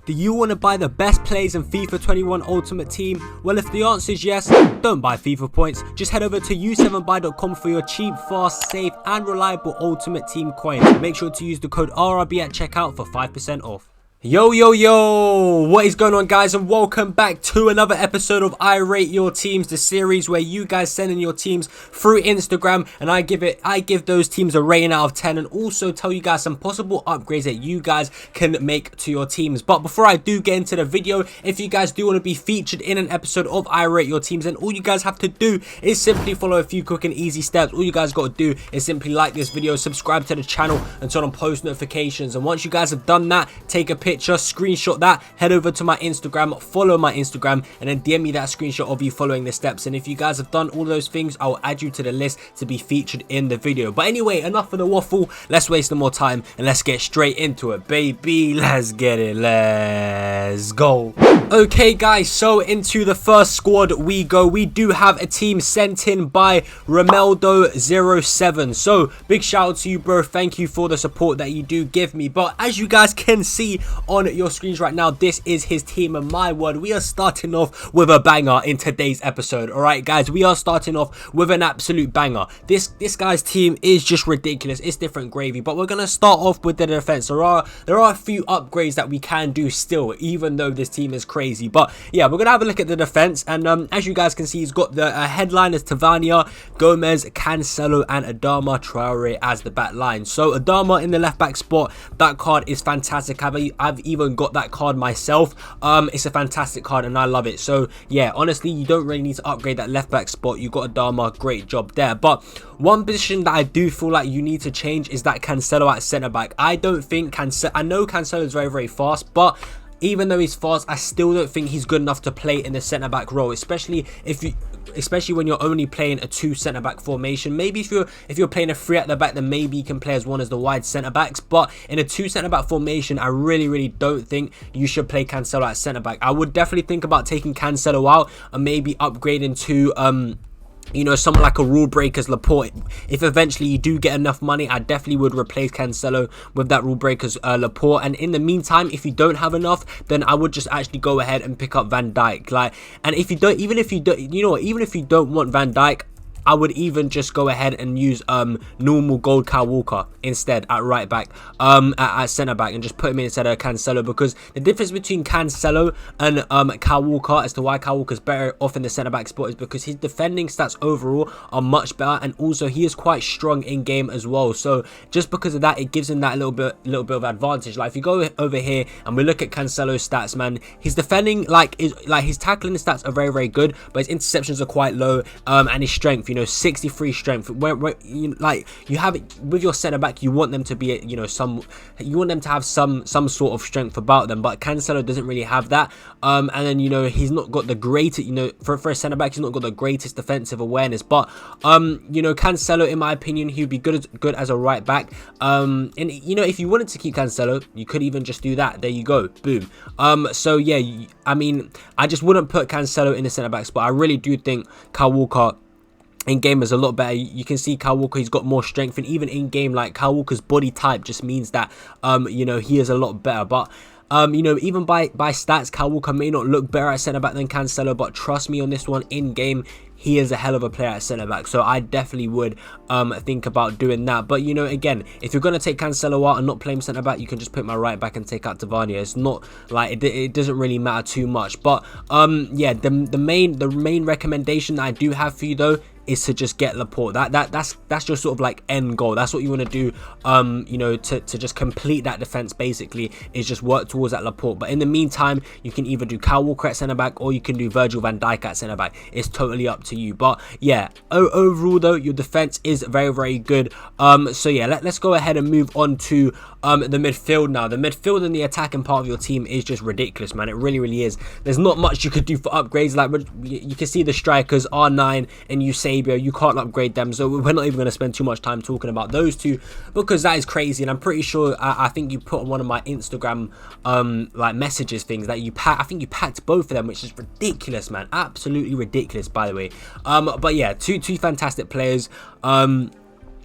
Do you want to buy the best players in FIFA 21 Ultimate Team? Well, if the answer is yes, don't buy FIFA points. Just head over to u7buy.com for your cheap, fast, safe and reliable Ultimate Team coins. Make sure to use the code RRB at checkout for 5% off. Yo, what is going on, guys, and welcome back to another episode of I Rate Your Teams, the series where you guys send in your teams through Instagram and I give those teams a rating out of 10 and also tell you guys some possible upgrades that you guys can make to your teams. But before I do get into the video, if you guys do want to be featured in an episode of I Rate Your Teams, then all you guys have to do is simply follow a few quick and easy steps. All you guys got to do is simply like this video, subscribe to the channel and turn on post notifications. And once you guys have done that, take a picture, screenshot that, head over to my Instagram, follow my Instagram, and then DM me that screenshot of you following the steps. And if you guys have done all those things, I'll add you to the list to be featured in the video. But anyway, enough of the waffle, let's waste no more time and let's get straight into it, baby. Let's get it, let's go. Okay guys, so into the first squad we go. We do have a team sent in by Romeldo07. So big shout out to you, bro. Thank you for the support that you do give me. But as you guys can see on your screens right now, this is his team, and my word, we are starting off with a banger in today's episode. All right guys, we are starting off with an absolute banger. This guy's team is just ridiculous. It's different gravy, but we're gonna start off with the defense. There are a few upgrades that we can do still, even though this team is crazy. But yeah, we're gonna have a look at the defense, and as you guys can see, he's got the headliners Tavernier, Gomez, Cancelo and Adama Traore as the back line. So Adama in the left back spot, that card is fantastic. I've even got that card myself. It's a fantastic card and I love it. So yeah, honestly, you don't really need to upgrade that left back spot. You got Adama, great job there. But one position that I do feel like you need to change is that Cancelo at centre back. I don't think I know Cancelo is very fast, but even though he's fast, I still don't think he's good enough to play in the centre back role, especially when you're only playing a 2 centre back formation. Maybe if you're playing a 3 at the back, then maybe you can play as one as the wide centre backs. But in a 2 centre back formation, I really don't think you should play Cancelo at centre back. I would definitely think about taking Cancelo out and maybe upgrading to you know, someone like a rule breakers Laporte. If eventually you do get enough money, I definitely would replace Cancelo with that rule breakers Laporte. And in the meantime, if you don't have enough, then I would just actually go ahead and pick up Van Dijk. And if you don't, even if you don't want Van Dijk, I would even just go ahead and use normal gold Kyle Walker instead at right back, at centre back, and just put him in instead of Cancelo, because the difference between Cancelo and Kyle Walker as to why Kyle Walker's better off in the centre back spot is because his defending stats overall are much better, and also he is quite strong in game as well. So just because of that, it gives him that little bit of advantage. Like if you go over here and we look at Cancelo's stats, man, his defending his tackling stats are very good, but his interceptions are quite low, and his strength, you know, 63 strength. You have it with your centre back, you want them to be, you know, you want them to have some sort of strength about them, but Cancelo doesn't really have that. And then, you know, he's not got the greatest, you know, for a centre back, he's not got the greatest defensive awareness. But you know, Cancelo, in my opinion, he'd be good as a right back. And you know, if you wanted to keep Cancelo, you could even just do that. There you go, boom. So yeah, I mean, I just wouldn't put Cancelo in the centre back spot. I really do think Kyle Walker in game is a lot better. You can see Kyle Walker, he's got more strength, and even in game, like, Kyle Walker's body type just means that you know, he is a lot better. But you know, even by stats, Kyle Walker may not look better at centre back than Cancelo, but trust me on this one, in game he is a hell of a player at centre back. So I definitely would think about doing that. But you know, again, if you're going to take Cancelo out and not play him centre back, you can just put my right back and take out Tavernier. It's not like it doesn't really matter too much. But yeah, the main recommendation that I do have for you though is to just get Laporte. That's your sort of like end goal. That's what you want to do, you know, to just complete that defense, basically, is just work towards that Laporte. But in the meantime, you can either do Kyle Walker at centre back or you can do Virgil van Dijk at centre back. It's totally up to you. But yeah, overall though, your defense is very good. So yeah, let's go ahead and move on to the midfield now. The midfield and the attacking part of your team is just ridiculous, man. It really is. There's not much you could do for upgrades. Like, you can see the strikers, R9 and Eusebio, you can't upgrade them, so we're not even going to spend too much time talking about those two, because that is crazy. And I'm pretty sure, I think you put on one of my Instagram like messages things that I think you packed both of them, which is ridiculous, man. Absolutely ridiculous, by the way. But yeah, two fantastic players.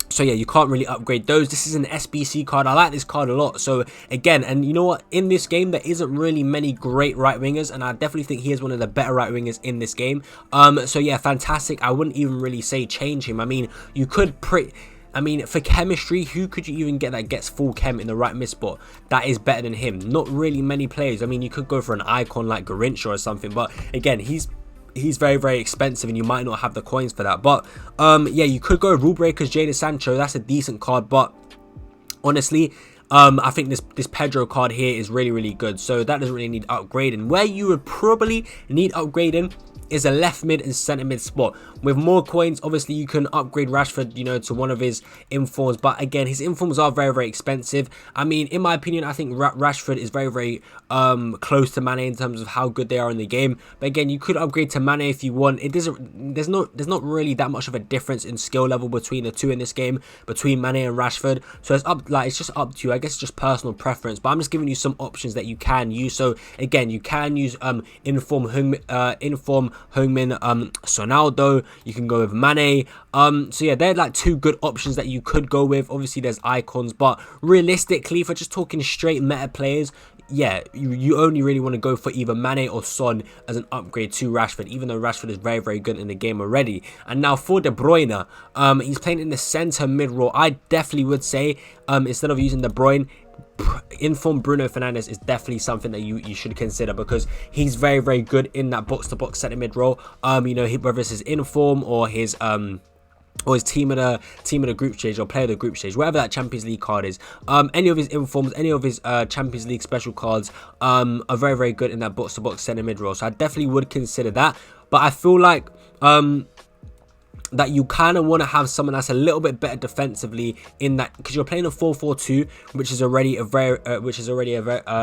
So yeah, you can't really upgrade those. This is an SBC card. I like this card a lot. So again, and you know what? In this game, there isn't really many great right wingers, and I definitely think he is one of the better right wingers in this game. So yeah, fantastic. I wouldn't even really say change him. I mean, you could for chemistry, who could you even get that gets full chem in the right mid spot that is better than him? Not really many players. I mean, you could go for an icon like Garincha or something, but again, he's very, very expensive and you might not have the coins for that. But yeah, you could go Rule Breakers, Jadon Sancho. That's a decent card, but honestly, I think this Pedro card here is really, really good, so that doesn't really need upgrading. Where you would probably need upgrading is a left mid and centre mid spot. With more coins, obviously you can upgrade Rashford, you know, to one of his informs, but again, his informs are very, very expensive. I mean, in my opinion, I think Rashford is very, very close to Mane in terms of how good they are in the game. But again, you could upgrade to Mane if you want. It doesn't, there's not really that much of a difference in skill level between the two in this game, between Mane and Rashford. So it's just up to you. I guess it's just personal preference, but I'm just giving you some options that you can use. So again, you can use inform Heung-min Ronaldo. You can go with Mane. So yeah, they're like two good options that you could go with. Obviously there's icons, but realistically, if we're just talking straight meta players, yeah, you only really want to go for either Mane or Son as an upgrade to Rashford, even though Rashford is very, very good in the game already. And now for De Bruyne, he's playing in the centre mid role. I definitely would say instead of using De Bruyne, inform Bruno Fernandes is definitely something that you should consider, because he's very, very good in that box-to-box centre mid role. You know, whether it's his inform or his team of the group stage or player of the group stage, whatever that Champions League card is, any of his informs, any of his Champions League special cards are very, very good in that box-to-box centre mid role. So I definitely would consider that. But I feel like that you kind of want to have someone that's a little bit better defensively in that, because you're playing a 4-4-2, which is already a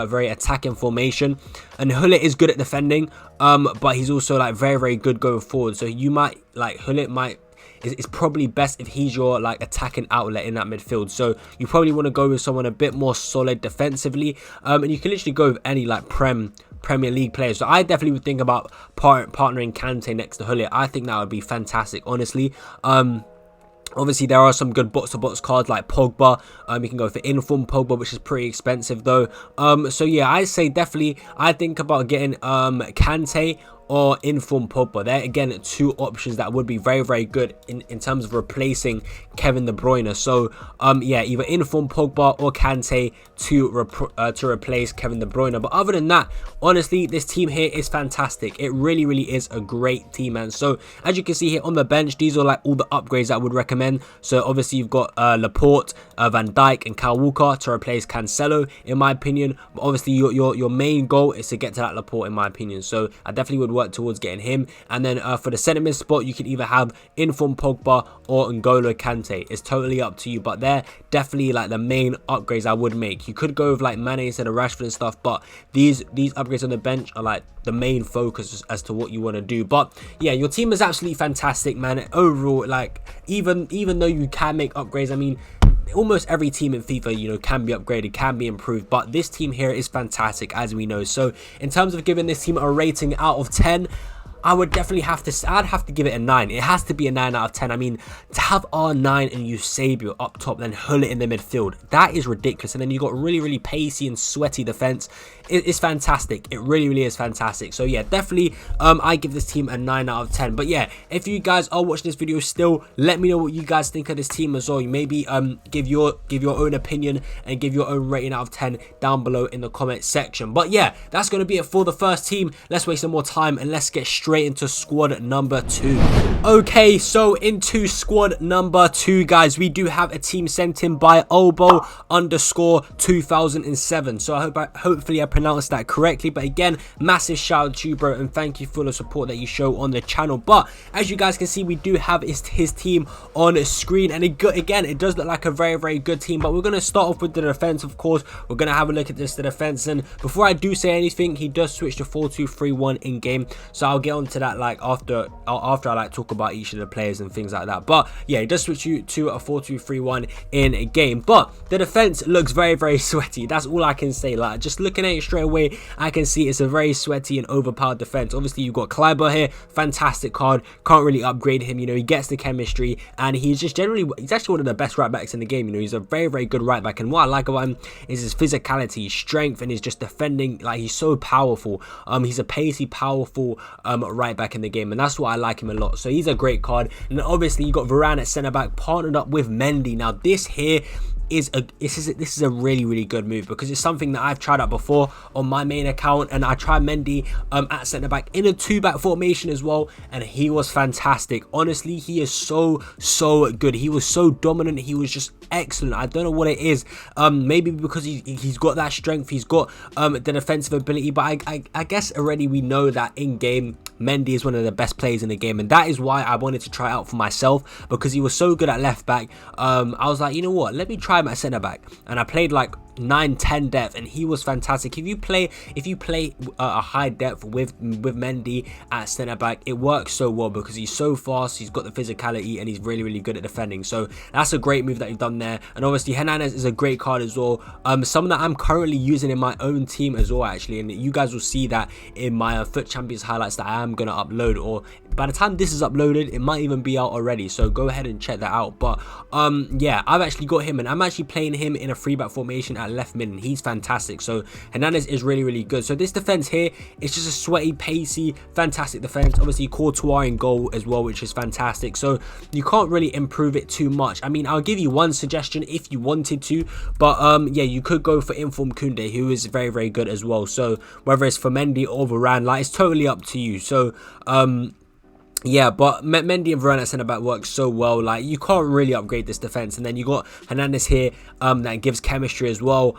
very attacking formation, and Hullet is good at defending, but he's also like very, very good going forward. So you might like Hullet it's probably best if he's your like attacking outlet in that midfield. So you probably want to go with someone a bit more solid defensively, and you can literally go with any like Premier League players. So I definitely would think about partnering Kante next to Hullet. I think that would be fantastic, honestly. Obviously, there are some good box-to-box cards like Pogba. You can go for inform Pogba, which is pretty expensive though. So yeah, I say definitely, I think about getting Kante or inform Pogba. They're again two options that would be very, very good in terms of replacing Kevin De Bruyne. So yeah, either inform Pogba or Kante to replace Kevin De Bruyne. But other than that, honestly, this team here is fantastic. It really, really is a great team, man. So as you can see here on the bench, these are like all the upgrades that I would recommend. So obviously you've got Laporte, Van Dijk and Kyle Walker to replace Cancelo, in my opinion. But obviously your main goal is to get to that Laporte, in my opinion. So I definitely would work towards getting him. And then for the centre mid spot, you can either have inform Pogba or N'Golo Kante. It's totally up to you, but they're definitely like the main upgrades I would make. You could go with like Mane instead of Rashford and stuff, but these upgrades on the bench are like the main focus as to what you want to do. But yeah, your team is absolutely fantastic, man. Overall, like even though you can make upgrades, I mean, almost every team in FIFA, you know, can be upgraded, can be improved, but this team here is fantastic, as we know. So in terms of giving this team a rating out of 10, I would definitely I'd have to give it a 9. It has to be a 9 out of 10. I mean, to have R9 and Eusebio up top, then Hullet in the midfield, that is ridiculous. And then you got really, really pacey and sweaty defense. It's fantastic. It really, really is fantastic. So yeah, definitely I give this team a 9 out of 10. But yeah, if you guys are watching this video still, let me know what you guys think of this team as well. You maybe give your own opinion and give your own rating out of 10 down below in the comment section. But yeah, that's going to be it for the first team. Let's waste some more time and let's get straight into squad number 2. Okay, so into squad number 2, guys, we do have a team sent in by Obo_2007. So hopefully I pronounced that correctly. But again, massive shout out to you, bro, and thank you for the support that you show on the channel. But as you guys can see, we do have his team on screen, and again, it does look like a very, very good team. But we're going to start off with the defense, of course. We're going to have a look at the defense, and before I do say anything, he does switch to 4-2-3-1 in game, so I'll get on to that like after I like talk about each of the players and things like that. But yeah, it does switch you to a 4-2-3-1 in a game. But the defense looks very, very sweaty. That's all I can say. Like, just looking at it straight away I can see it's a very sweaty and overpowered defense. Obviously you've got Kleiber here, fantastic card, can't really upgrade him, you know, he gets the chemistry, and he's just generally, he's actually one of the best right backs in the game, you know, he's a very good right back, and what I like about him is his physicality, his strength, and his just defending, like he's so powerful. He's a pacey, powerful right back in the game, and that's why I like him a lot. So he's a great card. And obviously you got Varane at centre back, partnered up with Mendy. Now this here is a really good move, because it's something that I've tried out before on my main account, and I tried Mendy at centre back in a 2-back formation as well, and he was fantastic. Honestly, he is so good. He was so dominant. He was just excellent. I don't know what it is, maybe because he's got that strength, he's got the defensive ability, but I guess already we know that in game Mendy is one of the best players in the game, and that is why I wanted to try out for myself, because he was so good at left back. I was like, you know what, let me try him at centre back, and I played like 9-10 depth, and he was fantastic. If you play a high depth with Mendy at centre back, it works so well because he's so fast, he's got the physicality, and he's really good at defending. So that's a great move that you've done there. And obviously Hernandez is a great card as well, someone that I'm currently using in my own team as well, actually, and you guys will see that in my Foot Champions highlights that I am going to upload, or by the time this is uploaded it might even be out already, so go ahead and check that out. But yeah, I've actually got him, and I'm actually playing him in a 3-back formation at left mid, and he's fantastic. So Hernandez is really good. So this defense here, it's just a sweaty, pacey, fantastic defense. Obviously Courtois in goal as well, which is fantastic. So you can't really improve it too much. I mean, I'll give you one suggestion if you wanted to, but yeah, you could go for Inform Koundé, who is very good as well. So whether it's for Mendy or Varane, like, it's totally up to you. So yeah, but Mendy and Varane at centre back works so well. Like, you can't really upgrade this defense. And then you got Hernandez here, that gives chemistry as well.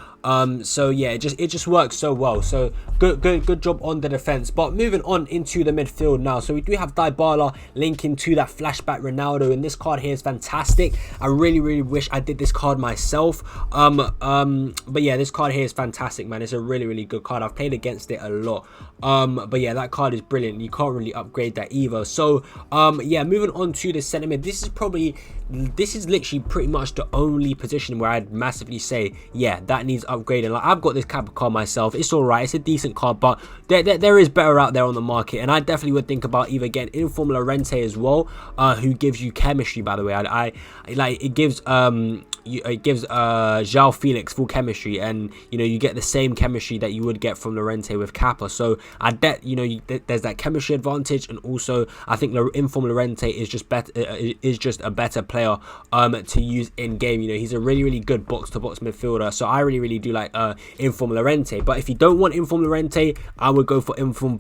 So yeah, it just works so well. So good job on the defense. But moving on into the midfield now. So we do have DYBALA linking to that flashback Ronaldo, and this card here is fantastic. I really wish I did this card myself. But yeah, this card here is fantastic, man. It's a really good card. I've played against it a lot. But yeah, that card is brilliant. You can't really upgrade that either. So yeah, moving on to the centre mid. This is literally pretty much the only position where I'd massively say, yeah, that needs upgrading. Like, I've got this Kappa card myself. It's alright. It's a decent card, but there is better out there on the market, and I definitely would think about either getting Inform Llorente as well, who gives you chemistry, by the way. I like, it gives João Felix full chemistry, and you know, you get the same chemistry that you would get from Llorente with Kappa. So I bet, you know, there's that chemistry advantage, and also I think Inform Llorente is just better, is just a better player to use in game. You know, he's a really good box to box midfielder, so I really do like Inform Llorente. But if you don't want Inform Llorente, I would go for Inform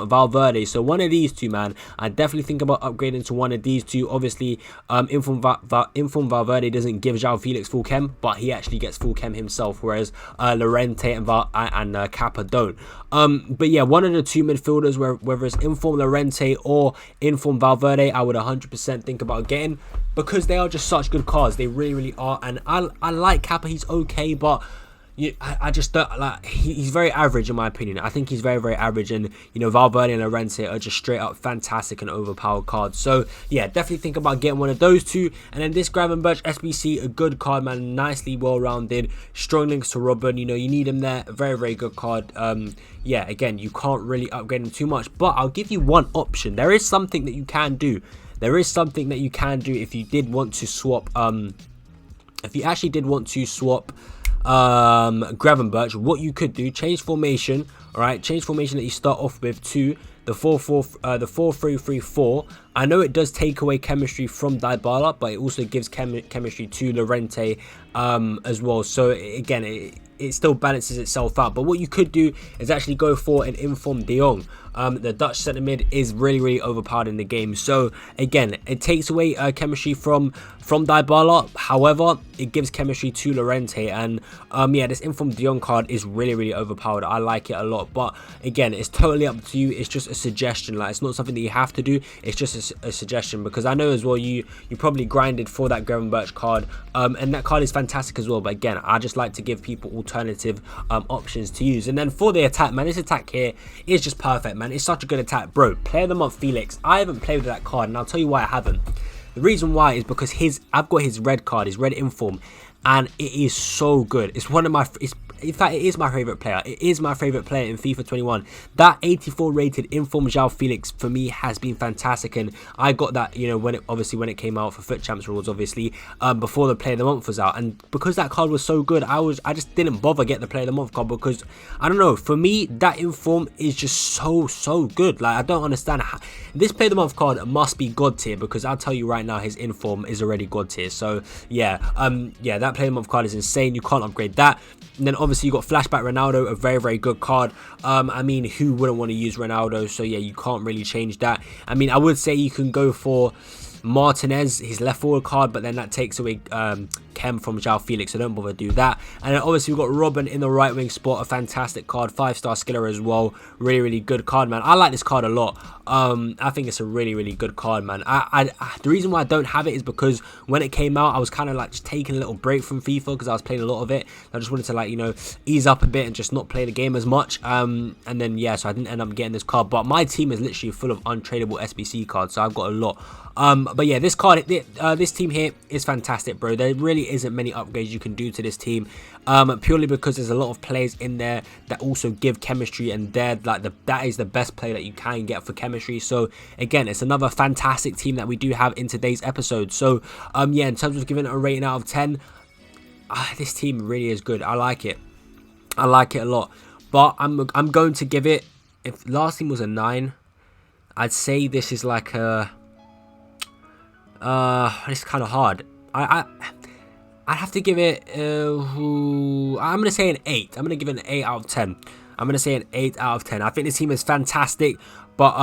Valverde. So one of these two, man, I definitely think about upgrading to one of these two. Obviously Inform Valverde doesn't give João Felix full chem, but he actually gets full chem himself, whereas Llorente and Kappa don't. But yeah, one of the two midfielders, whether it's Inform Llorente or Inform Valverde, I would 100% think about getting, because they are just such good cards. They really are. And I like Kappa. He's okay, but I just don't like, he's very average in my opinion. I think he's very average, and you know, Valverde and Llorente are just straight up fantastic and overpowered cards. So yeah, definitely think about getting one of those two. And then this Gravenberch SBC, a good card, man, nicely well rounded, strong links to Robin. You know, you need him there. Very good card. Yeah, again, you can't really upgrade him too much, but I'll give you one option. There is something that you can do. There is something that you can do if you did want to swap. If you actually did want to swap Gravenberch, what you could do, change formation. All right, change formation that you start off with to the 4-3-3-4. I know it does take away chemistry from DYBALA, but it also gives chemistry to Llorente as well. So again, it still balances itself out. But what you could do is actually go for an Inform De Jong. The Dutch centre mid is really overpowered in the game. So again, it takes away chemistry from DYBALA. However, it gives chemistry to Llorente, and yeah, this Inform De Jong card is really overpowered. I like it a lot, but again, it's totally up to you. It's just a suggestion. Like, it's not something that you have to do. It's just a suggestion, because I know as well you probably grinded for that Gravenberch card, and that card is fantastic as well. But again, I just like to give people alternative options to use. And then for the attack, man, this attack here is just perfect, man. It's such a good attack, bro. Player of the month Felix. I haven't played with that card, and I'll tell you why I haven't. The reason why is because I've got his red card, his red Inform, and it is so good. It's one of my in fact, it is my favorite player. It is my favorite player in FIFA 21. That 84 rated inform João Felix for me has been fantastic, and I got that, you know, when it came out for Foot Champs rules, obviously, before the Player of the Month was out, and because that card was so good, I just didn't bother getting the Player of the Month card, because I don't know, for me that inform is just so good. Like, I don't understand how this Player of the Month card must be god tier, because I'll tell you right now, his inform is already god tier. So yeah, that Player of the Month card is insane. You can't upgrade that. And then obviously you got Flashback Ronaldo, a very good card. I mean, who wouldn't want to use Ronaldo? So yeah, you can't really change that. I mean, I would say you can go for Martinez, his left forward card, but then that takes away Chem from João Felix, so don't bother do that. And then obviously we've got Robin in the right wing spot, a fantastic card, 5-star skiller as well, really good card, man. I like this card a lot. I think it's a really good card, man. The reason why I don't have it is because when it came out, I was kind of like just taking a little break from FIFA because I was playing a lot of it. I just wanted to, like, you know, ease up a bit and just not play the game as much. And then yeah, so I didn't end up getting this card, but my team is literally full of untradeable SBC cards, so I've got a lot. But yeah, this card, this team here is fantastic, bro. There really isn't many upgrades you can do to this team, purely because there's a lot of players in there that also give chemistry, and they're like that is the best player that you can get for chemistry. So again, it's another fantastic team that we do have in today's episode. So yeah, in terms of giving it a rating out of 10, this team really is good. I like it a lot, but I'm going to give it, if last team was a 9, I'd say this is like a it's kind of hard. I'd have to give it I'm gonna say an 8. I'm gonna give it an 8 out of 10. I'm gonna say an 8 out of 10. I think this team is fantastic, but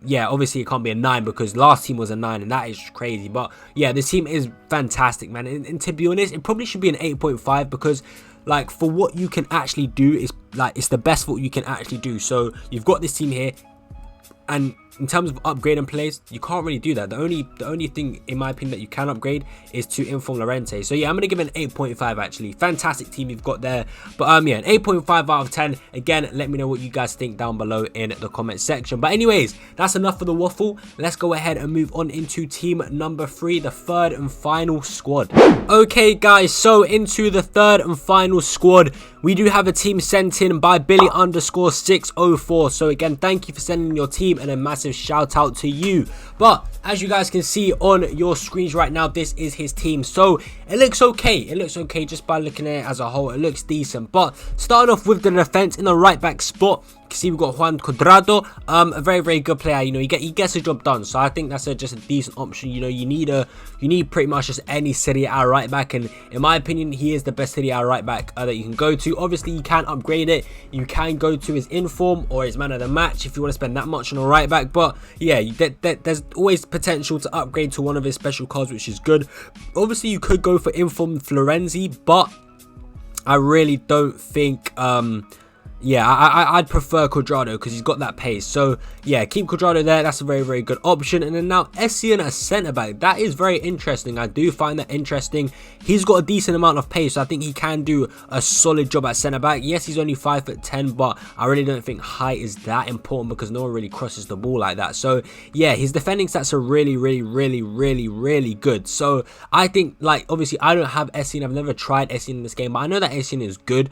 yeah, obviously it can't be a 9 because last team was a 9, and that is crazy. But yeah, this team is fantastic, man, and to be honest, it probably should be an 8.5 because, like, for what you can actually do, is like, it's the best for what you can actually do. So you've got this team here, and in terms of upgrading players, you can't really do that. The only thing, in my opinion, that you can upgrade is to inform Llorente. So yeah, I'm gonna give it an 8.5 actually. Fantastic team you've got there. But yeah, an 8.5 out of 10. Again, let me know what you guys think down below in the comment section. But anyways, that's enough for the waffle. Let's go ahead and move on into team number 3, the third and final squad. Okay guys, so into the third and final squad, we do have a team sent in by Billy_604. So again, thank you for sending your team, and a massive shout out to you. But as you guys can see on your screens right now, this is his team. So it looks okay. It looks okay just by looking at it as a whole. It looks decent. But starting off with the defense in the right back spot, you can see we've got Juan Cuadrado, a very good player. You know, he gets the job done. So I think that's just a decent option. You know, you need pretty much just any Serie A right back, and in my opinion, he is the best Serie A right back that you can go to. Obviously, you can upgrade it. You can go to his inform or his man of the match if you want to spend that much on a right back. But yeah, there's always potential to upgrade to one of his special cards, which is good. Obviously, you could go for inform Florenzi, but I really don't think yeah, I'd prefer Cuadrado because he's got that pace. So yeah, keep Cuadrado there. That's a very good option. And then now Essien as centre back, that is very interesting. I do find that interesting. He's got a decent amount of pace, so I think he can do a solid job at centre back. Yes, he's only 5'10", but I really don't think height is that important because no one really crosses the ball like that. So yeah, his defending stats are really good. So I think, like, obviously I don't have Essien. I've never tried Essien in this game, but I know that Essien is good.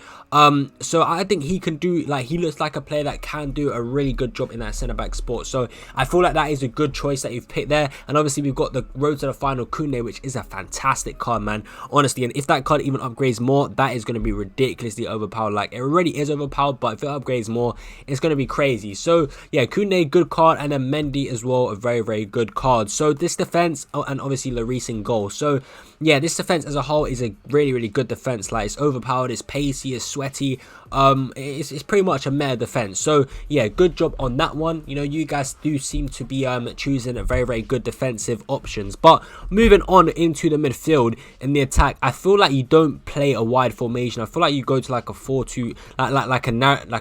So I think he can do, like, he looks like a player that can do a really good job in that centre back spot. So I feel like that is a good choice that you've picked there. And obviously we've got the road to the final Koundé, which is a fantastic card, man, honestly. And if that card even upgrades more, that is going to be ridiculously overpowered. Like, it already is overpowered, but if it upgrades more, it's going to be crazy. So yeah, Koundé, good card, and then Mendy as well, a very good card. So this defense, oh, and obviously Lloris in goal. So yeah, this defense as a whole is a really good defense. Like, it's overpowered, it's pacey, it's sweaty. It's pretty much a meta defense. So yeah, good job on that one. You know, you guys do seem to be choosing a very good defensive options. But moving on into the midfield in the attack, I feel like you don't play a wide formation. I feel like you go to like a 4-2, like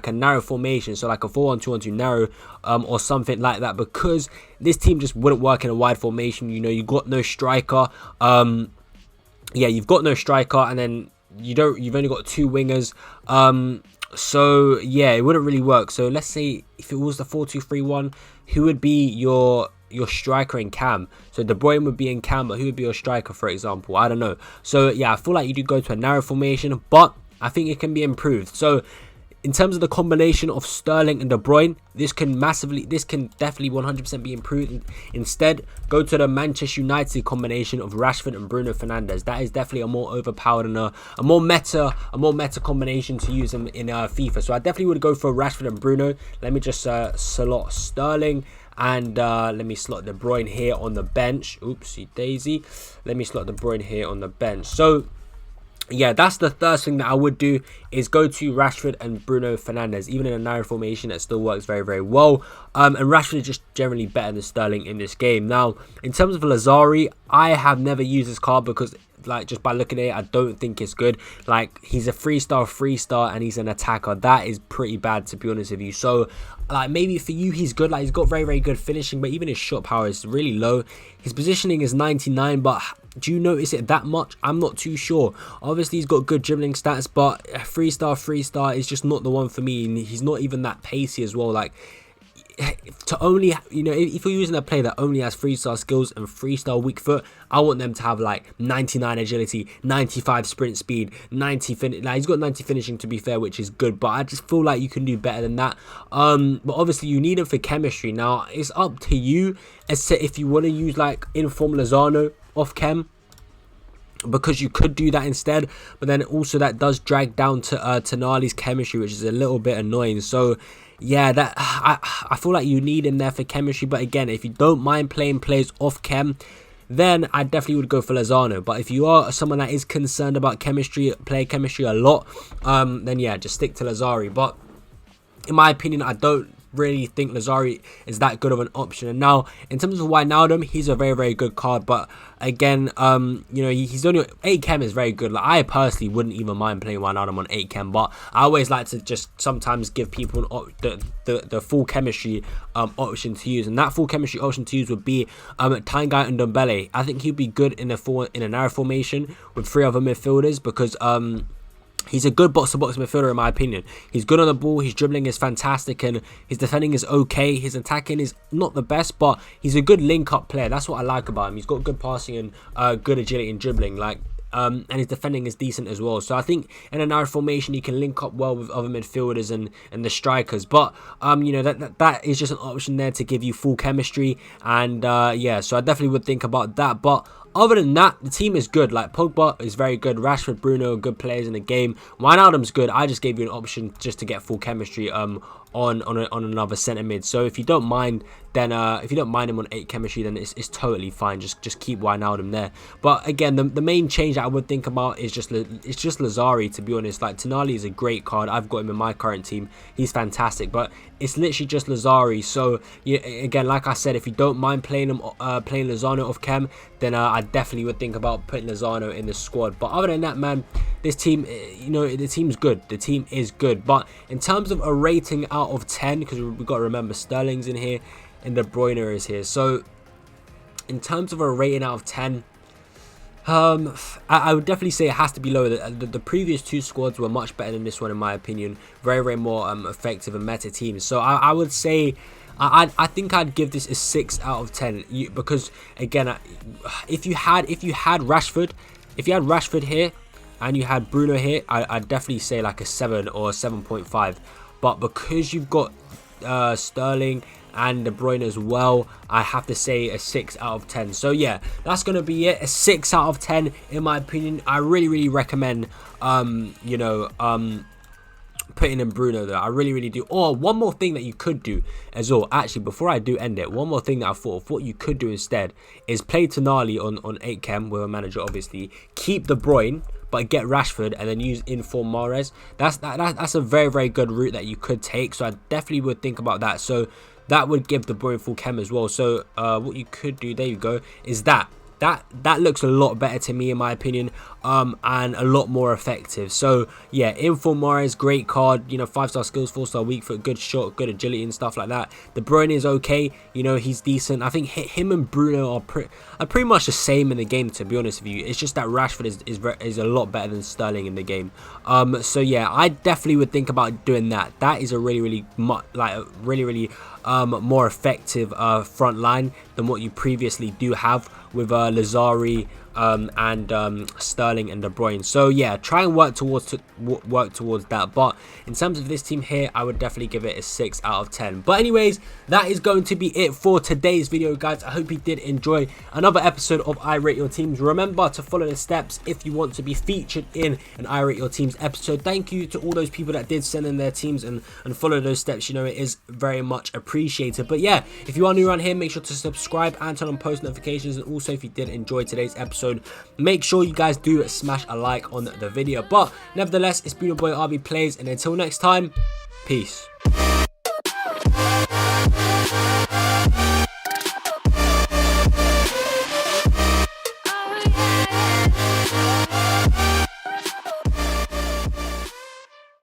a narrow formation. So like a 4-1-2-1-2 narrow, or something like that, because this team just wouldn't work in a wide formation. You know, you got no striker. Yeah, you've got no striker, and then you've only got 2 wingers. So yeah, it wouldn't really work. So let's say if it was the 4-2-3-1, who would be your striker in cam? So De Bruyne would be in cam, but who would be your striker, for example? I don't know. So yeah, I feel like you do go to a narrow formation, but I think it can be improved. So in terms of the combination of Sterling and De Bruyne, this can definitely 100% be improved. Instead, go to the Manchester United combination of Rashford and Bruno Fernandes. That is definitely a more overpowered and a more meta combination to use in FIFA. So I definitely would go for Rashford and Bruno. Let me just slot Sterling. And let me slot De Bruyne here on the bench. Oopsie daisy. Let me slot De Bruyne here on the bench. So yeah, that's the first thing that I would do, is go to Rashford and Bruno Fernandes. Even in a narrow formation, it still works very, very well. And Rashford is just generally better than Sterling in this game. Now, in terms of Lazari, I have never used this card because, like, just by looking at it, I don't think it's good. Like, he's a 3-star, and he's an attacker. That is pretty bad, to be honest with you. So, like, maybe for you, he's good. Like, he's got very, very good finishing, but even his shot power is really low. His positioning is 99, but do you notice it that much? I'm not too sure. Obviously, he's got good dribbling stats, but 3-star is just not the one for me. And he's not even that pacey as well. Like, to only, you know, if you're using a player that only has 3-star skills and 3-star weak foot, I want them to have like 99 agility, 95 sprint speed, 90 finish. Like, he's got 90 finishing, to be fair, which is good, but I just feel like you can do better than that. But obviously you need him for chemistry. Now it's up to you as to if you want to use like Inform Lozano off chem, because you could do that instead, but then also that does drag down to Tonali's chemistry, which is a little bit annoying. So yeah, that I feel like you need him there for chemistry. But again, if you don't mind playing players off chem, then I definitely would go for Lozano. But if you are someone that is concerned about chemistry, player chemistry a lot, then yeah, just stick to Lazari. But in my opinion, I don't really think Lazari is that good of an option. And now in terms of Wijnaldum, he's a very, very good card, but again, you know, he's only 8 chem is very good. Like, I personally wouldn't even mind playing Wijnaldum on 8 chem, but I always like to just sometimes give people the full chemistry option to use, and that full chemistry option to use would be Tanguy and Ndombele. I think he'd be good in a narrow formation with 3 other midfielders, because he's a good box-to-box midfielder in my opinion. He's good on the ball, his dribbling is fantastic, and his defending is okay. His attacking is not the best, but he's a good link-up player. That's what I like about him. He's got good passing and good agility and dribbling. Like, and his defending is decent as well. So I think in a narrow formation he can link up well with other midfielders and the strikers. But you know, that is just an option there to give you full chemistry. And yeah, so I definitely would think about that. But other than that, the team is good. Like, Pogba is very good. Rashford, Bruno are good players in the game. Wijnaldum's good. I just gave you an option just to get full chemistry on another centre mid. So if you don't mind, then if you don't mind him on 8 chemistry, then it's totally fine. Just keep Wijnaldum there. But again, the main change that I would think about is just Lazari, to be honest. Like, Tonali is a great card. I've got him in my current team. He's fantastic, but it's literally just Lazari. So yeah, again, like I said, if you don't mind playing him, playing Lozano off chem, then I definitely would think about putting Lozano in the squad. But other than that, man, this team, you know, the team's good. The team is good. But in terms of a rating out of 10, because we've got to remember Sterling's in here and De Bruyne is here. So in terms of a rating out of 10, I would definitely say it has to be lower. The previous 2 squads were much better than this one, in my opinion. Very, very more effective and meta teams. So I would say, I think I'd give this a 6 out of 10. Because again, if you had Rashford, here and you had Bruno here, I'd definitely say like a 7 or a 7.5. But because you've got Sterling and De Bruyne as well, I have to say a 6 out of 10. So yeah, that's gonna be it. A 6 out of 10 in my opinion. I really, really recommend you know, putting in Bruno there. I really, really do. Or one more thing that you could do as well, actually, before I do end it, one more thing that I thought of, what you could do instead is play Tonali on 8 chem with a manager, obviously. Keep De Bruyne, but get Rashford and then use Inform Mahrez. That's a very, very good route that you could take. So I definitely would think about that. So that would give De Bruyne full chem as well. So what you could do, there you go, is that looks a lot better to me in my opinion, and a lot more effective. So yeah, Inform Mahrez, great card, you know, 5-star skills, 4-star weak foot, good shot, good agility and stuff like that. De Bruyne is okay, you know, he's decent. I think him and Bruno are pretty much the same in the game, to be honest with you. It's just that Rashford is a lot better than Sterling in the game. So yeah, I definitely would think about doing that. That is a really more effective front line than what you previously do have with Lazari, and Sterling and De Bruyne. So yeah, try and work towards that. But in terms of this team here, I would definitely give it a 6 out of 10. But anyways, that is going to be it for today's video, guys. I hope you did enjoy another episode of I Rate Your Teams. Remember to follow the steps if you want to be featured in an I Rate Your Teams episode. Thank you to all those people that did send in their teams and follow those steps. You know, it is very much appreciated. But yeah, if you are new around here, make sure to subscribe and turn on post notifications. And also, if you did enjoy today's episode, make sure you guys do smash a like on the video. But nevertheless, it's been your boy RB Plays, and until next time, peace.